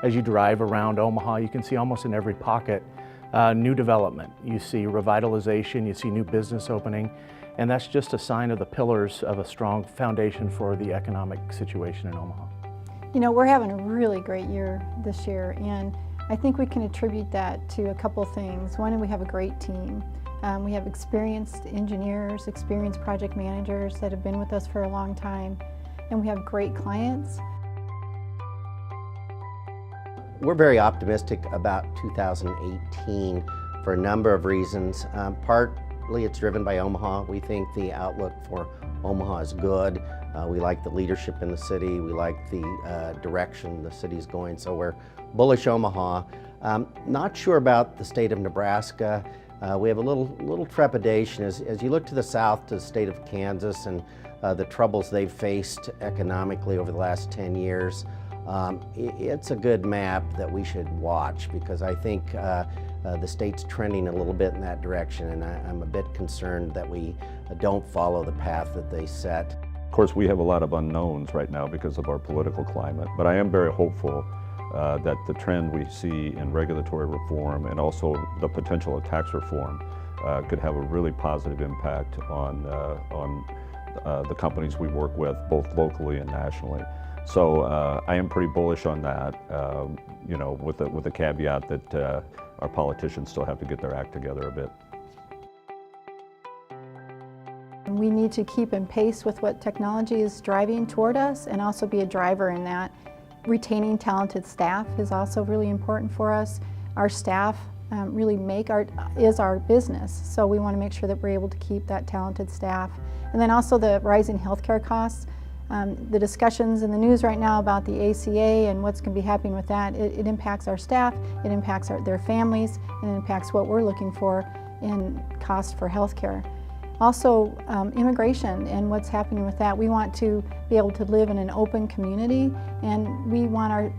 As you drive around Omaha, you can see almost in every pocket new development. You see revitalization, you see new business opening, and that's just a sign of the pillars of a strong foundation for the economic situation in Omaha. You know, we're having a really great year this year, and I think we can attribute that to a couple things. One, we have a great team. We have experienced engineers, experienced project managers that have been with us for a long time, and we have great clients. We're very optimistic about 2018 for a number of reasons. Partly it's driven by Omaha. We think the outlook for Omaha is good. We like the leadership in the city. We like the direction the city's going, so we're bullish Omaha. Not sure about the state of Nebraska. We have a little trepidation as you look to the south, to the state of Kansas and the troubles they've faced economically over the last 10 years. It's a good map that we should watch, because I think the state's trending a little bit in that direction, and I'm a bit concerned that we don't follow the path that they set. Of course, we have a lot of unknowns right now because of our political climate, but I am very hopeful that the trend we see in regulatory reform and also the potential of tax reform could have a really positive impact on the companies we work with, both locally and nationally. So I am pretty bullish on that, you know, with the caveat that our politicians still have to get their act together a bit. We need to keep in pace with what technology is driving toward us and also be a driver in that. Retaining talented staff is also really important for us. Our staff really is our business, so we want to make sure that we're able to keep that talented staff. And then also the rising healthcare costs. The discussions in the news right now about the ACA and what's going to be happening with that, it impacts our staff, it impacts their families, and it impacts what we're looking for in cost for healthcare. Also, immigration and what's happening with that. We want to be able to live in an open community, and we want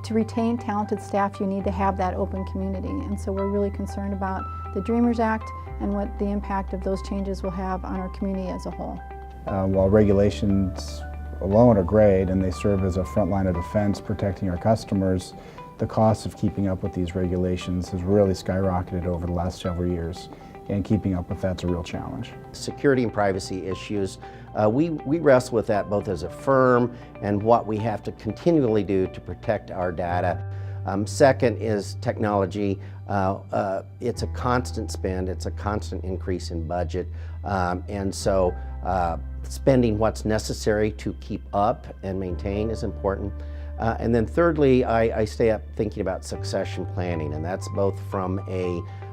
to retain talented staff. You need to have that open community, and so we're really concerned about the Dreamers Act and what the impact of those changes will have on our community as a whole. While regulations alone are great and they serve as a front line of defense protecting our customers, the cost of keeping up with these regulations has really skyrocketed over the last several years, and keeping up with that's a real challenge. Security and privacy issues, we wrestle with that both as a firm and what we have to continually do to protect our data. Second is technology. It's a constant spend, it's a constant increase in budget, and so spending what's necessary to keep up and maintain is important. And then thirdly, I stay up thinking about succession planning, and that's both from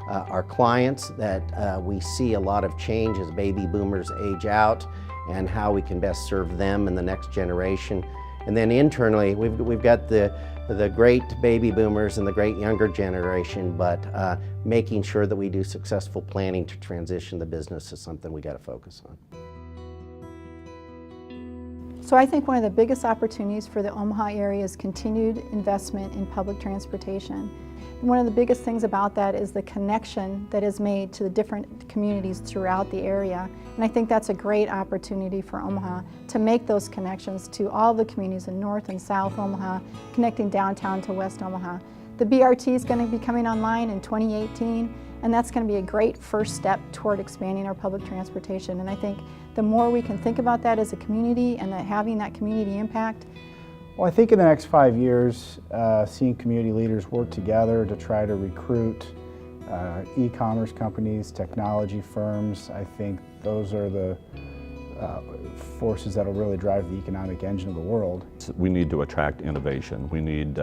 our clients, that we see a lot of change as baby boomers age out, and how we can best serve them in the next generation. And then internally, we've got the great baby boomers and the great younger generation, but making sure that we do successful planning to transition the business is something we got to focus on. So I think one of the biggest opportunities for the Omaha area is continued investment in public transportation. One of the biggest things about that is the connection that is made to the different communities throughout the area. And I think that's a great opportunity for Omaha to make those connections to all the communities in North and South Omaha, connecting downtown to West Omaha. The BRT is going to be coming online in 2018, and that's going to be a great first step toward expanding our public transportation. And I think the more we can think about that as a community and that having that community impact. Well, I think in the next 5 years, seeing community leaders work together to try to recruit e-commerce companies, technology firms, I think those are the forces that will really drive the economic engine of the world. We need to attract innovation. We need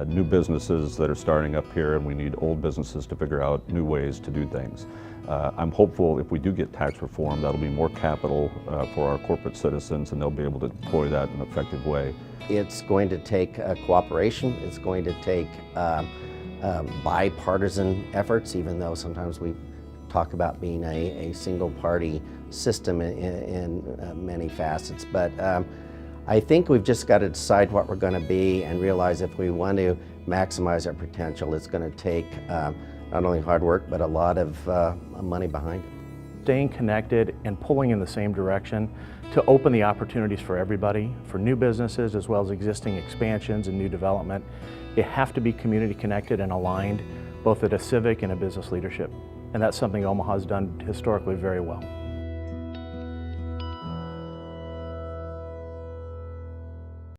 new businesses that are starting up here, and we need old businesses to figure out new ways to do things. I'm hopeful if we do get tax reform, that'll be more capital for our corporate citizens, and they'll be able to deploy that in an effective way. It's going to take cooperation. It's going to take bipartisan efforts, even though sometimes we talk about being a single-party system in many facets. But I think we've just got to decide what we're going to be and realize if we want to maximize our potential, it's going to take not only hard work, but a lot of money behind it. staying connected and pulling in the same direction to open the opportunities for everybody, for new businesses as well as existing expansions and new development. You have to be community connected and aligned, both at a civic and a business leadership. And that's something Omaha's done historically very well.